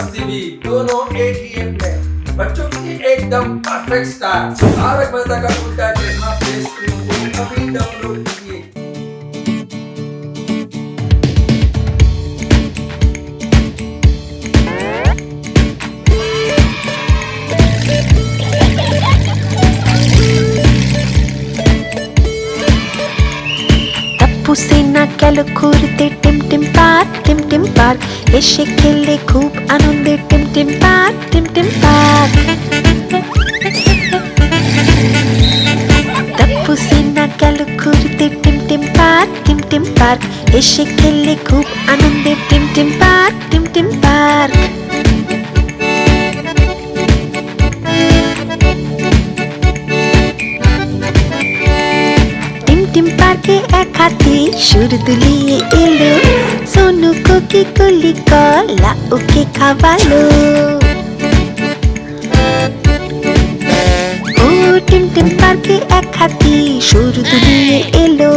मस्ती भी दोनों एक ही ऐप में। बच्चों की एकदम परफेक्ट स्टार। तारक मेहता का उल्टा चश्मा प्ले स्टोर को अभी डाउनलोड कीजिए। টপ্পু সিনহা গেল ঘুরতে টিমটিম পার্ক এসে খেলে খুব আনন্দে টিমটিম পার্ক টপ্পু সিনহা গেল ঘুরতে টিমটিম পার্ক এসে খেলে খুব আনন্দে টিমটিম পার্ক টিমটিম পার্কে এক হাতি সুর দুলিয়ে এলো, সোনু কোকি কলি কলা ওকে খাওয়ালো। ও টিমটিম পার্কে এক হাতি সুর দুলিয়ে এলো,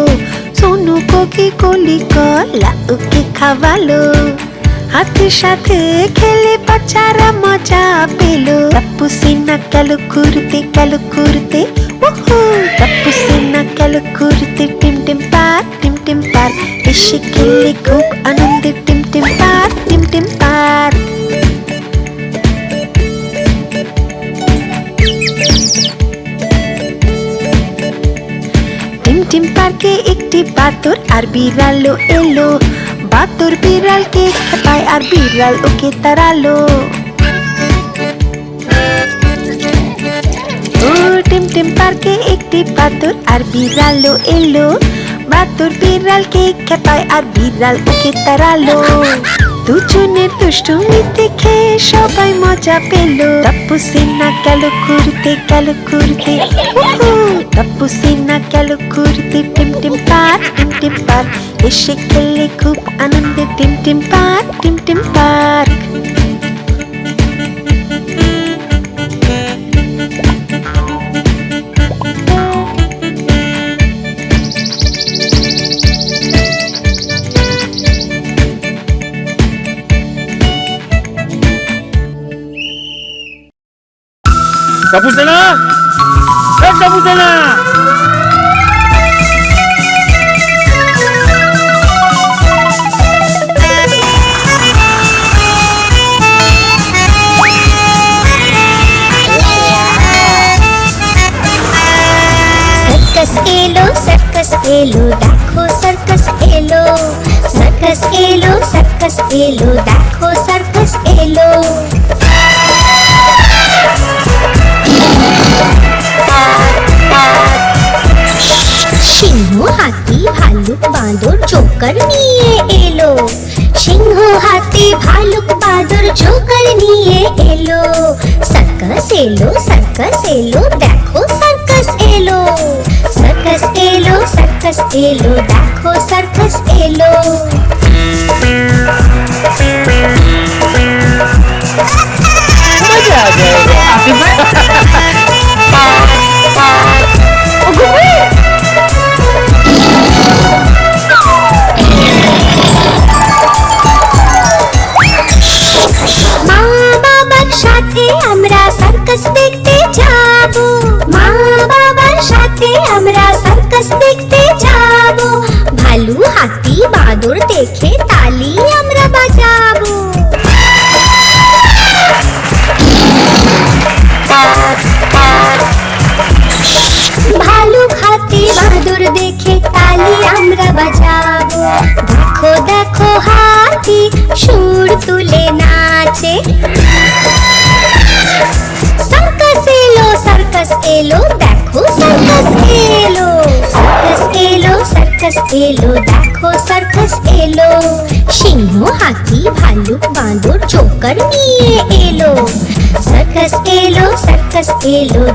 সোনু কোকি কলি কলা ওকে খাওয়ালো। হাতির সাথে খেলে বাচ্চারা মজা পেলো। টপ্পু সিনহা গেল ঘুরতে ওহো, টপ্পু সিনহা গেল ঘুরতে টিমটিম পার্ক এসে খেলে খুব আনন্দে টিমটিম পার্ক টিমটিম পার্কে একটি বাদর আর বিড়ালও এলো। বাদর বিড়ালকে খেপায় আর বিড়াল ওকে তাড়ালো। ও টিমটিম পার্কে একটি বাদর আর বিড়ালও এলো। বাদর বিড়ালকে খেপায় আর বিড়াল ওকে তাড়ালো। দুজনের দুষ্টুমি দেখে সবাই মজা পেল। টপ্পু সিনহা গেল ঘুরতে ওহো, টপ্পু সিনহা গেল ঘুরতে টিমটিম পার্ক এসে খেলে খুব আনন্দে টিমটিম পার্ক टप्पू सेना, टप्पू सेना। सर्कस एलो देखो सर्कस एलो, सर्कस एलो देखो सर्कस एलो। সিংহ হাতি ভালুক বাঁদর জোকার নিয়ে এলো, সিংহ হাতি ভালুক বাঁদর জোকার নিয়ে এলো। সার্কাস এলো দেখো সার্কাস এলো, সার্কাস এলো দেখো সার্কাস এলো। मजा आ जाएगा। মা বাবার সাথে আমরা সার্কাস দেখতে যাবো, মা বাবার সাথে আমরা সার্কাস দেখতে যাবো। ভালু হাতি বাঁদর দেখে তালি আমরা বাজাবো। ভালুক হাতি বাঁদর দেখে তালি আমরা বাজাবো। দেখো দেখো হাতি সুর তুলে নাচে। সার্কাস এলো দেখো সার্কাস এলো, সার্কাস এলো দেখো সার্কাস এলো। সিংহ হাতি ভালুক বাঁদর জোকার নিয়ে এলো। সার্কাস এলো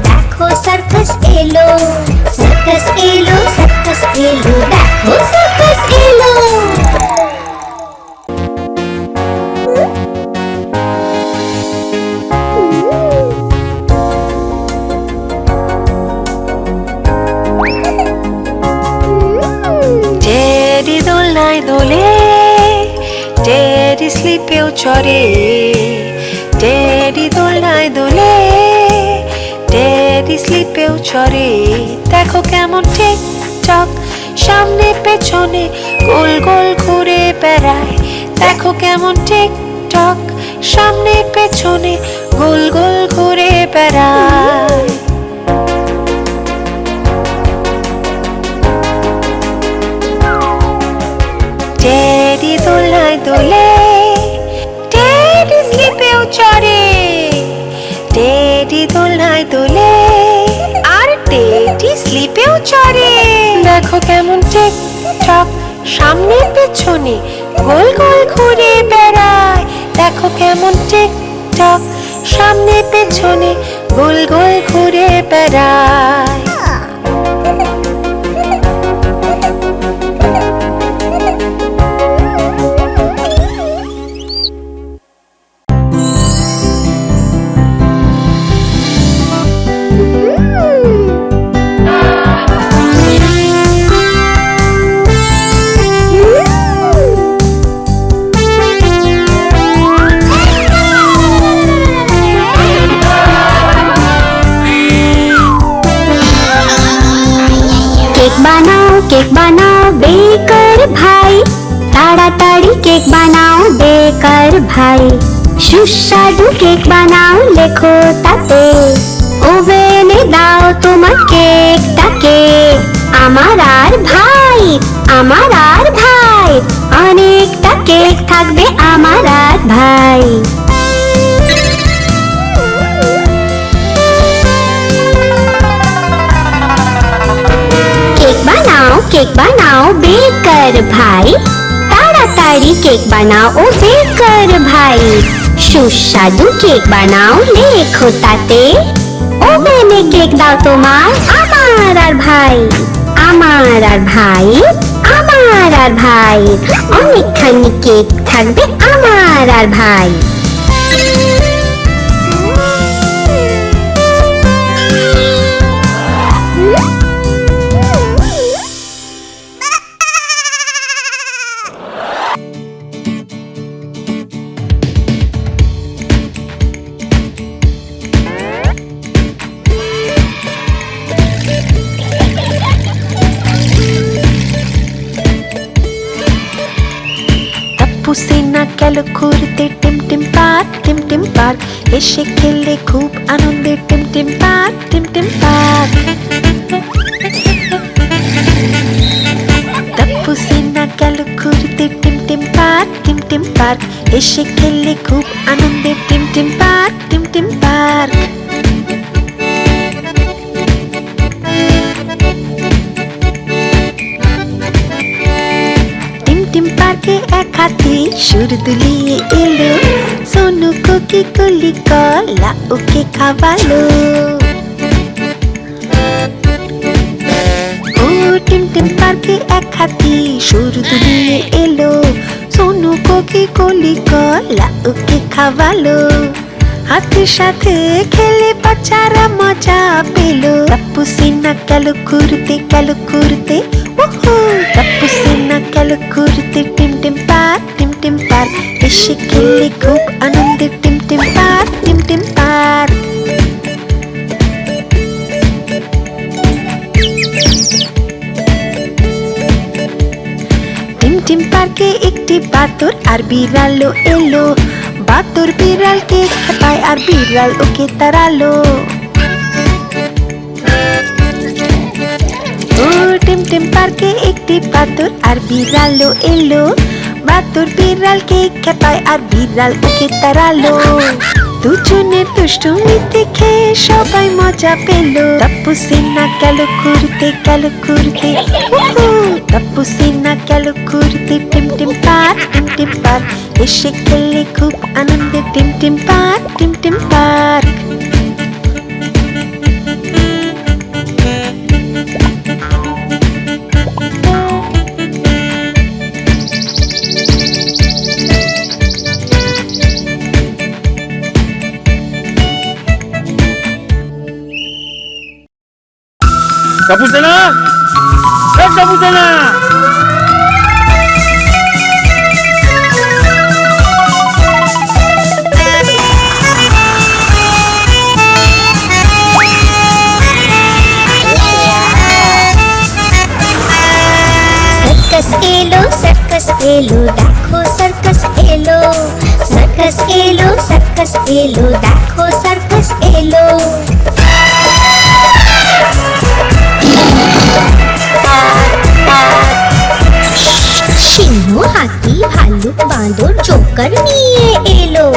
দেখো সার্কাস এলো, সার্কাস এলো দেখো সার্কাস এলো। টেডি দোলনায় দোলে, টেডি স্লিপেও চড়ে, টেডি দোলনায় দোলে, টেডি স্লিপেও চড়ে। দেখো কেমন টিক টক সামনে পেছনে গোল গোল ঘুরে বেড়ায়। দেখো কেমন টিক টক সামনে পেছনে গোল গোল ঘুরে বেড়ায়। টেডি দোলনায় দোলে, টেডি স্লিপেও চড়ে। টেডি দোলনায় দোলে আর টেডি স্লিপেও চড়ে। দেখো কেমন টিক টক সামনে পেছনে গোল গোল ঘুরে বেড়ায়। দেখো কেমন টিক টক সামনে পেছনে গোল গোল ঘুরে বেড়ায়। কেক বানাও বেকার ভাই, তাড়াতাড়ি কেক বানাও বেকার ভাই। সুস্বাদু কেক বানাও লেখো তাতে, ওভেনে দাও তোমার কেকটাকে। আমার আর ভাই, আমার আর ভাই, অনেকটা কেক থাকবে আমার আর ভাই। কেক বানাও বেকার ভাই, তাড়াতাড়ি কেক বানাও ও বেকার ভাই। সুস্বাদু কেক বানাও লেখো তাতে, ওভেনে কেক দাও তোমার আমার আর ভাই। আমার আর ভাই, আমার আর ভাই, অনেকখানি কেক থাকবে আমার আর ভাই। সিনা গেল ঘুরতে টিম টিম পার্ক, টিম টিম পার্ক। এসে খেলে খুব আনন্দের টিম টিম পার্ক, টিম টিম পার্ক। টপ্পু সিনা গেল ঘুরতে টিম টিম পার্ক, টিম টিম পার্ক। এসে খেলে খুব আনন্দের টিম টিম পার্ক, টিম টিম পার্ক। এক হাতে সুর দুলিয়ে এলো, সোনু কোকি কলি কলা ওকে খাওয়ালো। ও টিম টিম পার্কে এক হাতে সুর দুলিয়ে এলো, সোনু কোকি কলি কলা ওকে খাওয়ালো। হাতের সাথে খেলে বাচ্চারা মজা পেলো। টপ্পু সিনা গেল ঘুরতে, গেল ঘুরতে, ওহো। টপ্পু সিনা গেল ঘুরতে টিম টিম পার্ক, টিম টিম পার্ক। এসে খেলে খুব আনন্দের টিম টিম পার্ক, টিম টিম পার্ক। টিম টিম পার্কে একটি বাদর আর বিড়ালও এলো। বাদর বিড়ালকে খেপায় আর বিড়াল ওকে তাড়ালো। ও টিম টিম পার্কে একটি বাদর আর বিড়ালও এলো। বাদর বিড়ালকে খেপায় আর বিড়াল ওকে তাড়ালো। দুজনের দুষ্টুমি দেখে সবাই মজা পেল। টপ্পু সিনা গেল ঘুরতে, গেল ঘুরতে, ওহো। টপ্পু সিনা গেল ঘুরতে টিম টিম পার্ক, টিম টিম পার্ক। এসে খেলে খুব আনন্দে টিম টিম পার্ক, টিম টিম park. Tapos na! Tapos na! Circus এলো দেখো সার্কাস এলো। সিংহ হাতি ভালুক বাঁদর জোকার নিয়ে এলো।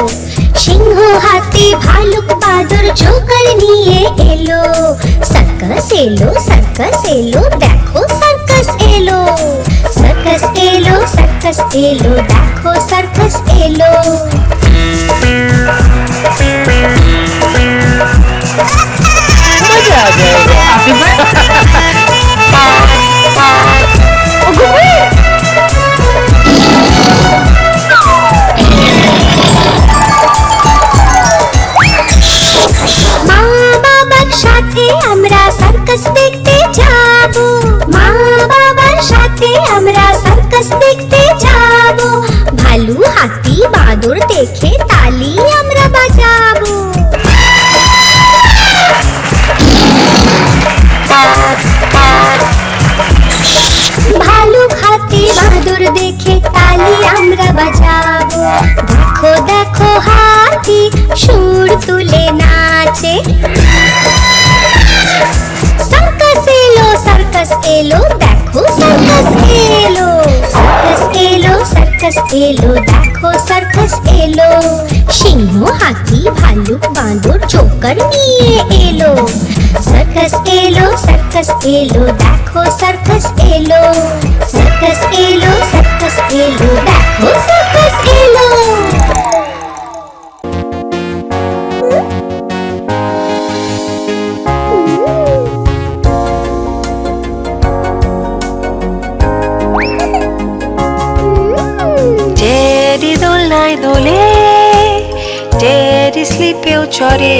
সিংহ হাতি ভালুক বাঁদর জোকার নিয়ে এলো। সার্কাস এলো দেখো সার্কাস এলো। সার্কাস এলো দেখো সার্কাস এলো। मजा आ মা বাবার সাথে আমরা সার্কাস দেখতে যাবো। মা বাবার সাথে আমরা সার্কাস দেখতে যাবো। ভালু হাতি বাঁদর দেখে তালি আমরা বাজাবো। ভালুক হাতি বাঁদর দেখে তালি আমরা বাজাবো। দেখো দেখো হাতি সুর তুলে নাচে। সার্কাস এলো দেখো সার্কাস এলো। সার্কাস এলো দেখো সার্কাস এলো। সিংহ হাতি ভালুক বাঁদর জোকার নিয়ে এলো। সার্কাস এলো দেখো সার্কাস এলো। সার্কাস এলো দেখো সার্কাস এলো। টেডি দোলনায় দোলে, টেডি স্লিপেও চড়ে।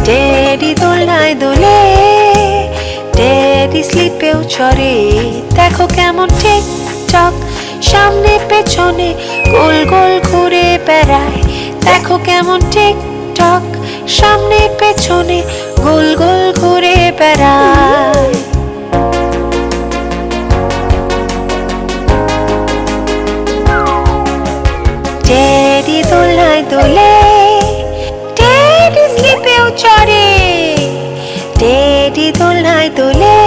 টেডি দোলনায় দোলে, টেডি স্লিপেও চড়ে। দেখো কেমন টিক টক সামনে পেছনে গোল গোল ঘুরে বেড়ায়। দেখো কেমন টিক টক সামনে পেছনে গোল গোল ঘুরে বেড়ায়। টেডি দোলনায় দোলে, টেডি স্লিপেও চড়ে। টেডি দোলনায় দোলে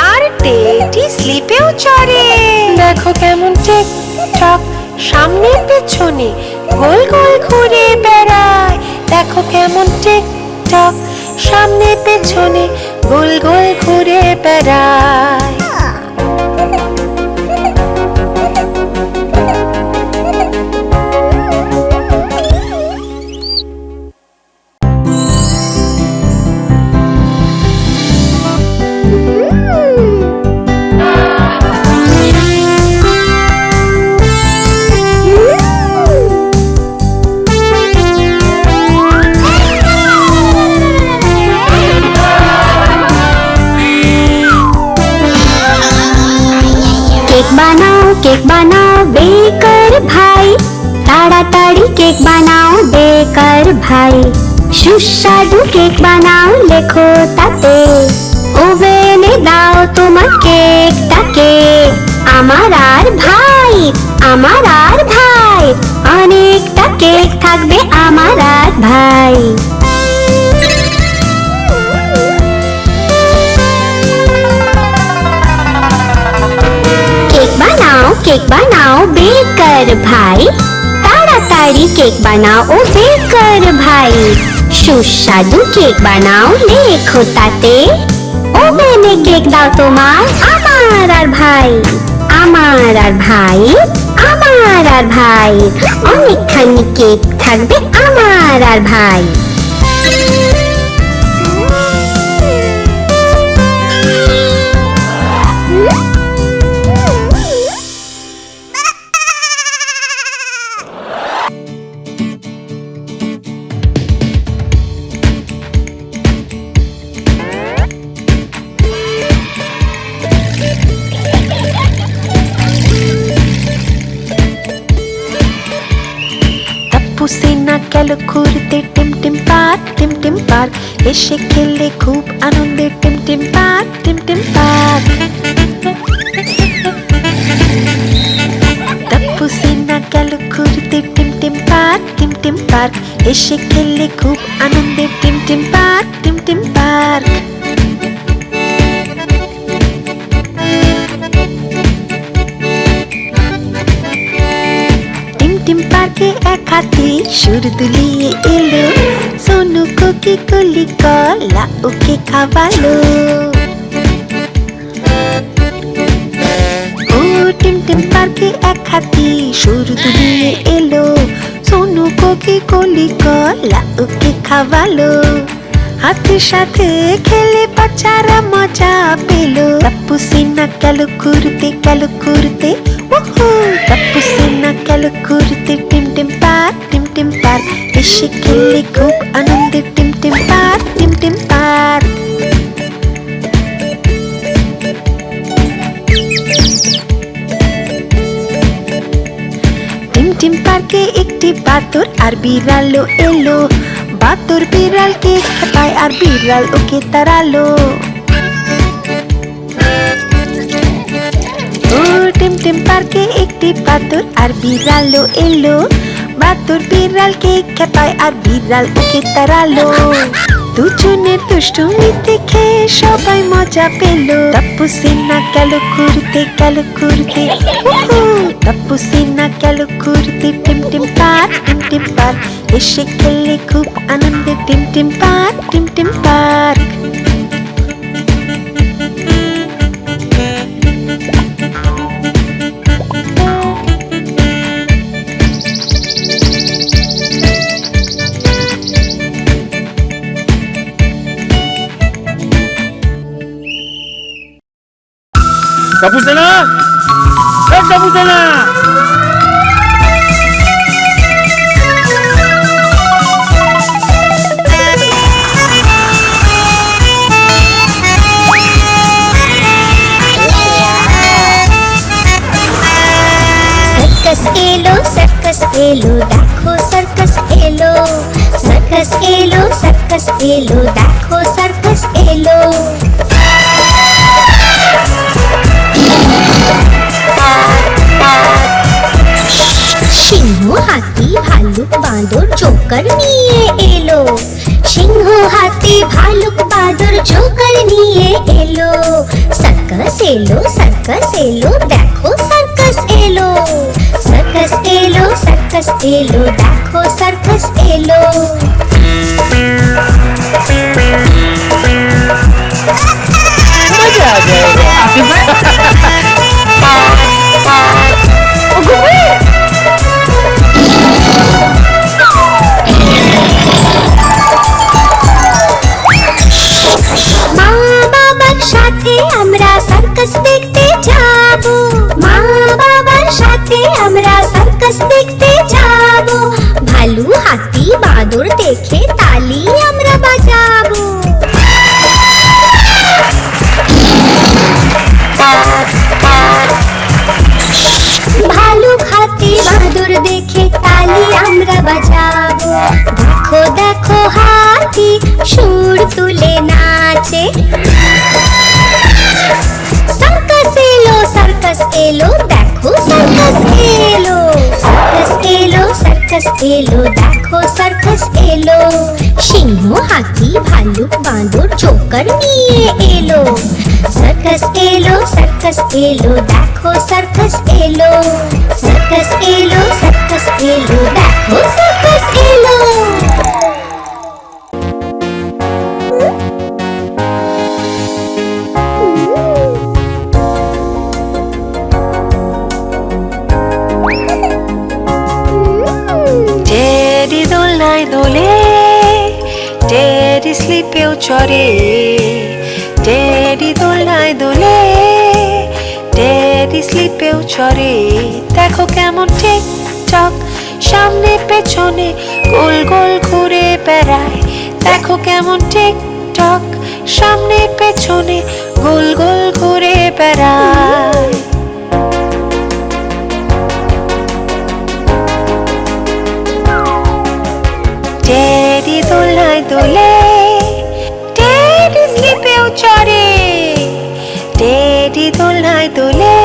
আর টেডি স্লিপেও চড়ে। দেখো কেমন টিক টক সামনে পেছনে গোল গোল ঘুরে বেড়ায়। দেখো কেমন টিক টক সামনে পেছনে গোল গোল ঘুরে বেড়ায়। কেক বানাও বেকার ভাই। তাড়াতাড়ি কেক বানাও বেকার ভাই। সুস্বাদু কেক বানাও লেখো তাতে। ওভেনে দাও তোমার কেকটাকে। আমার আর ভাই অনেকটা কেক থাকবে আমার আর ভাই। কেক বানাও বেকার ভাই। তাড়াতাড়ি কেক বানাও ও বেকার ভাই। সুস্বাদু কেক বানাও লেখো তাতে। ওভেনে কেক দাও তোমার আমার আর ভাই। অনেকখানি কেক থাকবে আমার আর ভাই। পুসিনা গেল ঘুরতে টিম টিম পার্ক। এসে খেলে খুব আনন্দের টিম টিম পার্ক। পুসিনা গেল ঘুরতে টিম টিম পার্ক, এসে খেললে খুব আনন্দে টিম টিম পার্ক, টিম টিম পার্ক। টিম টিম পার্কে এক হাতি সুর দুলিয়ে এলো, সোনু কোকি কলি কলা ওকে খাওয়ালো। ও টিম টিম পার্কে এক হাতি সুর দুলিয়ে এলো, সোনু কোকি কলি কলা ওকে খাওয়ালো। হাতির সাথে খেলে বাচ্চারা মজা পেলো। টাপ্পু সিনা গেল ঘুরতে, ওহো টাপ্পু সিনা গেল ঘুরতে টিম টিম পার্ক, টিম টিম পার্ক, এসে খেললে খুব আনন্দে টিম টিম পার্ক, টিম টিম পার্ক। টিম টিম পার্কে একটি বাদর আর বিড়ালও এলো, বাদর বিড়ালকে খেপায় আর বিড়াল ওকে তাড়ালো। ও টিম টিম পার্কে একটি বাদর আর বিড়ালও এলো, বাদর বিড়ালকে খেপায় আর বিড়াল ওকে তাড়ালো। দুজনের দুষ্টুমি দেখে সবাই মজা পেল। টাপ্পু সিনা গেল ঘুরতে, ওহো টাপ্পু সিনা গেল ঘুরতে টিম টিম পার্ক, টিম টিম পার্ক, এসে খেললে খুব আনন্দে টিম টিম পার্ক, টিম টিম পার্ক। Kapusana! Kapusana! सर्कस एलो देखो सर्कस एलो, सर्कस एलो देखो सर्कस एलो। সিংহ হাতি ভালুক বাঁদর জোকার নিয়ে এলো, সিংহ হাতি ভালুক বাঁদর জোকার নিয়ে এলো। সার্কাস এলো দেখো সার্কাস এলো, সার্কাস এলো দেখো সার্কাস এলো। मजा आ जाएगा। মা বাবার সাথে আমরা সার্কাস দেখতে যাবো, মা বাবার সাথে আমরা সার্কাস দেখতে যাবো। ভালু হাতি বাঁদর দেখে তালি আমরা বাজাবো। ভালুক হাতি বাঁদর দেখে তালি আমরা বাজাবো। দেখো দেখো হাতি সুর তুলে নাচে। সার্কাস এলো দেখো সার্কাস এলো, সার্কাস এলো দেখো সার্কাস এলো। সিংহ হাতি ভালুক বাঁদর জোকার নিয়ে এলো, সার্কাস এলো দেখো সার্কাস এলো, সার্কাস এলো দেখো সার্কাস এলো। টেডি দোলনায় দোলে, টেডি স্লিপেও চড়ে, টেডি দোলনায় দোলে, টেডি স্লিপেও চড়ে। দেখো কেমন টিক টক সামনে পেছনে গোল গোল ঘুরে বেড়ায়, দেখো কেমন টিক টক সামনে পেছনে গোল গোল ঘুরে বেড়ায়। টেডি দোলনায় দোলে, টেডি স্লিপেও চড়ে, টেডি দোলনায় দোলে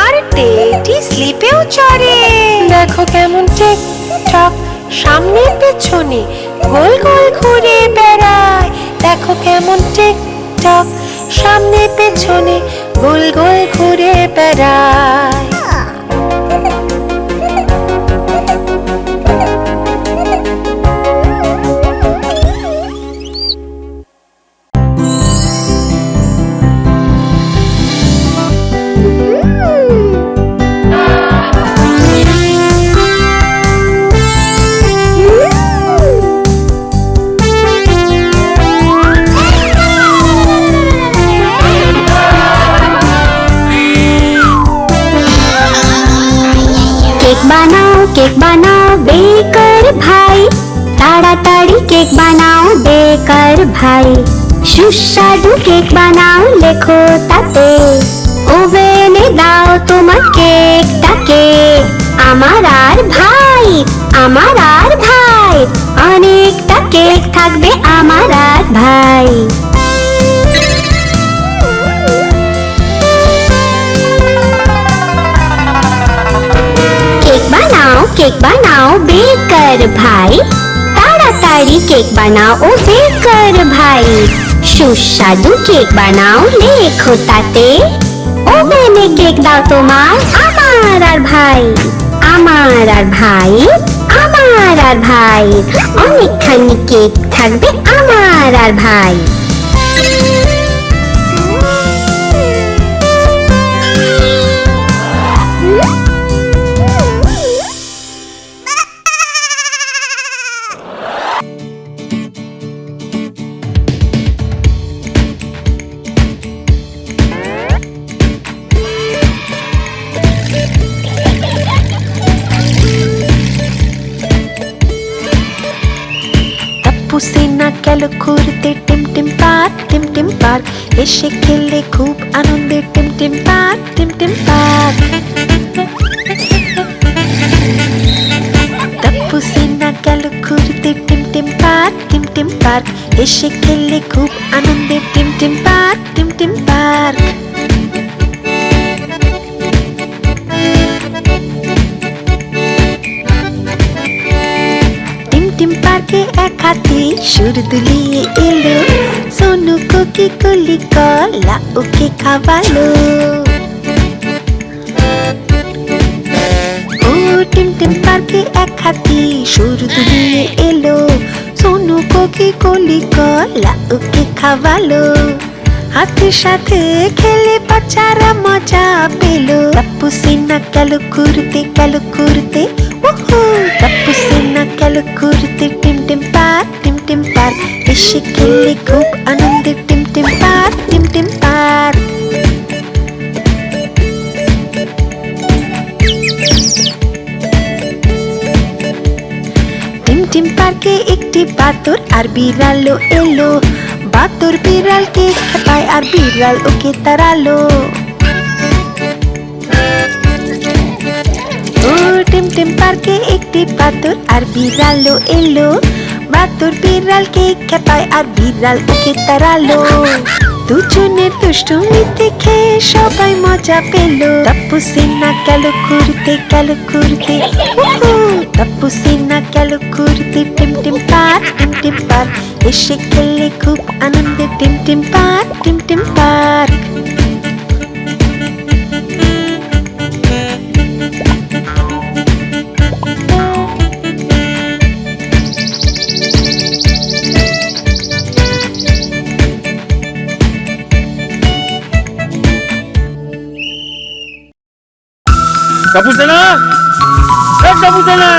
আর টেডি স্লিপেও চড়ে। দেখো কেমন টিক টক সামনে পেছনে গোল গোল ঘুরে বেড়ায়, দেখো কেমন টিকটক সামনে পেছনে গোল গোল ঘুরে বেড়ায়। केक बनाओ बेकर भाई, ताड़ाताड़ी केक बनाओ बेकर भाई। সুস্বাদু কেক বানাও লেখো তাতে, ওভেনে দাও তোমার কেকটাকে। আমার আর ভাই, আমার আর ভাই, অনেকটা কেক থাকবে আমার আর ভাই। केक बनाओ बेकर भाई, ताड़ाताड़ी केक बनाओ बेकर भाई। সুস্বাদু কেক বানাও লেখো তাতে, ওভেনে কেক দাও তোমার আমার আর ভাই। আমার আর ভাই, আমার আর ভাই, অনেকখানি কেক থাকবে আমার আর ভাই। সেনা গেল ঘুরতে টিম টিম পার্ক, এসে খেলে খুব আনন্দে টিম টিম পার্ক। টপ্পু সেনা গেল ঘুরতে টিম টিম পার্ক, এসে খেলে খুব আনন্দে টিম টিম পার্ক। পার্কে এক হাতি সুর দুলিয়ে এলো, সোনু কোকি কলি কলা ওকে খাওয়ালো। ও টিম টিম পার্কে এক হাতি সুর দুলিয়ে এলো, সোনু কোকি কলি কলা ওকে খাওয়ালো। হাতির সাথে খেলে বাচ্চারা মজা পেলো। টপ্পু সেনা গেল ঘুরতে ওহো, টপ্পু সেনা গেল ঘুরতে টিম টিম পার্ক, এসে খেলে খুব আনন্দে টিম টিম পার্ক। টিম টিম পার্কে একটি বাদর আর বিড়ালও এলো, বাদর বিড়ালকে খেপায় আর বিড়াল ওকে তাড়ালো। ও টিম টিম পার্কে একটি বাদর আর বিড়ালও এলো, বাদর বিড়ালকে খেপায় আর বিড়াল ওকে তাড়ালো। দুজনের দুষ্টুমি দেখে সবাই মজা পেল। টপ্পু সেনা গেল ঘুরতে ওহো, টপ্পু সেনা গেল ঘুরতে টিম টিম পার্ক, এসে খেলে খুব আনন্দে টিম টিম park. Kapusana! Hey, Kapusana!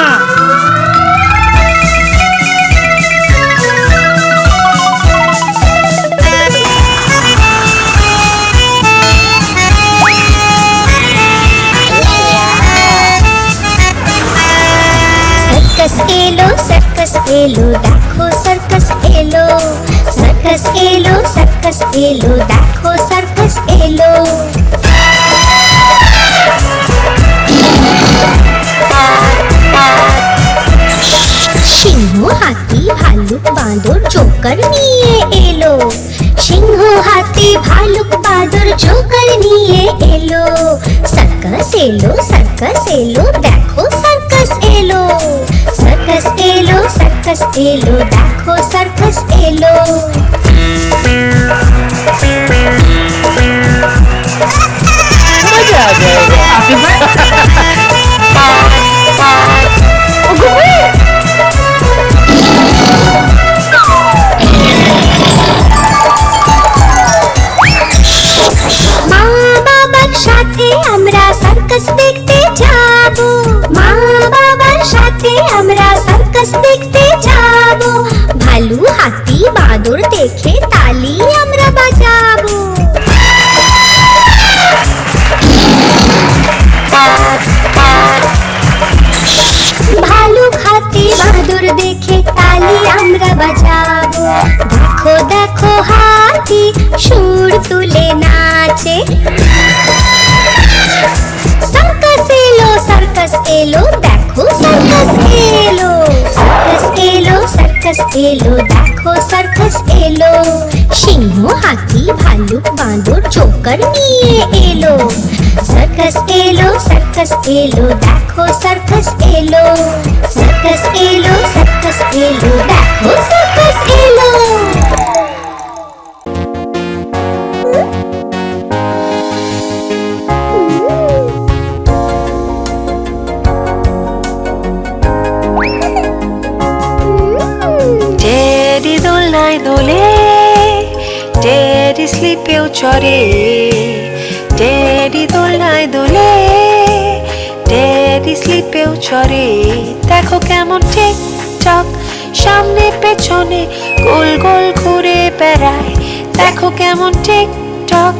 Circus एलो देखो सर्कस एलो, सर्कस एलो देखो सर्कस एलो। সিংহ হাতি ভালুক বাঁদর জোকার নিয়ে এলো, সিংহ হাতি ভালুক বাঁদর জোকার নিয়ে এলো। সার্কাস এলো দেখো সার্কাস এলো, সার্কাস সার্কাস এলো, দেখো সার্কাস এলো। मजा आ মা বাবার সাথে আমরা সার্কাস দেখতে যাবো, মা বাবার সাথে আমরা সার্কাস দেখতে যাবো। ভালু হাতি বাঁদর দেখে তালি আমরা বাজাবো। ভালু হাতি বাঁদর দেখে তালি আমরা বাজাবো। দেখো দেখো হাতি সুর তুলে নাচে। সার্কাস এলো, সার্কাস এলো, দেখো সার্কাস এলো। সার্কাস এলো, সার্কাস এলো, দেখো সার্কাস এলো। সিংহ হাতি ভালুক বাঁদর জোকার নিয়ে এলো। সার্কাস এলো, সার্কাস এলো, দেখো সার্কাস এলো। সার্কাস এলো, সার্কাস এলো, দেখো সার্কাস এলো। টেডি দোলনায় দোলে, টেডি স্লিপেও চড়ে। টেডি দোলনায় দোলে, টেডি স্লিপেও চড়ে। দেখো কেমন টিক টক সামনে পেছনে গোল গোল ঘুরে বেড়ায়। দেখো কেমন টিক টক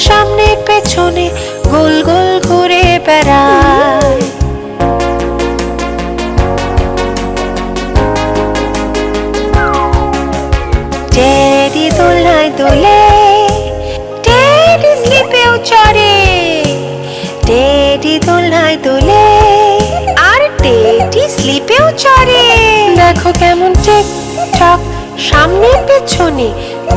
সামনে পেছনে গোল গোল ঘুরে বেড়ায়। টেডি দোলনায় দোলে, টেডি স্লিপেও চড়ে। টেডি দোলনায় দোলে, আর টেডি স্লিপেও চড়ে। দেখো কেমন টিক টক সামনে পেছনে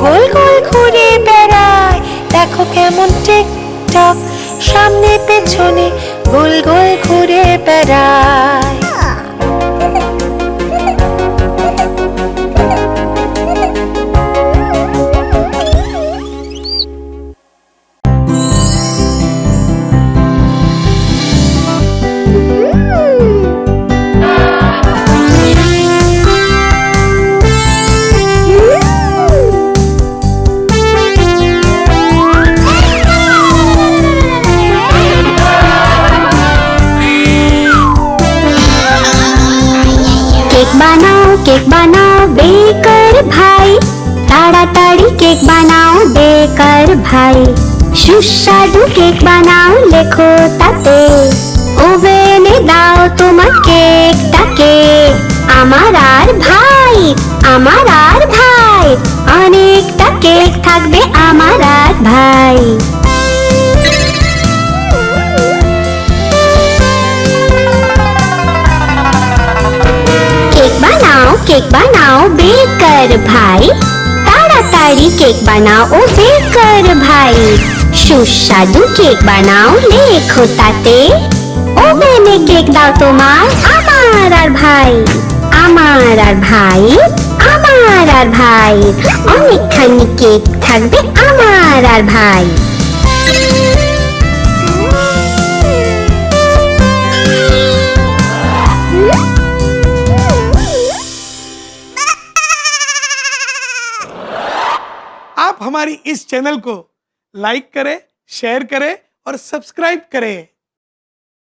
গোল গোল ঘুরে বেড়ায়। দেখো কেমন টিক টক সামনে পেছনে গোল গোল ঘুরে বেড়ায়। কেক বানাও বেকার ভাই, তাড়াতাড়ি কেক বানাও বেকার ভাই। সুস্বাদু কেক বানাও লেখো তাতে, ওভেনে দাও তোমার কেকটাকে। আমার আর ভাই, আমার আর ভাই, অনেকটা কেক থাকবে আমার আর ভাই। কেক বানাও বেকার ভাই, তাড়াতাড়ি কেক বানাও ও বেকার ভাই। সুস্বাদু কেক বানাও লেখো তাতে, ওভেনে কেক দাও তোমার আমার আর ভাই। আমার আর ভাই, আমার আর ভাই, অনেকখানি কেক থাকবে আমার আর ভাই। आप हमारी इस चैनल को लाइक करें, शेयर करें और सब्सक्राइब करें।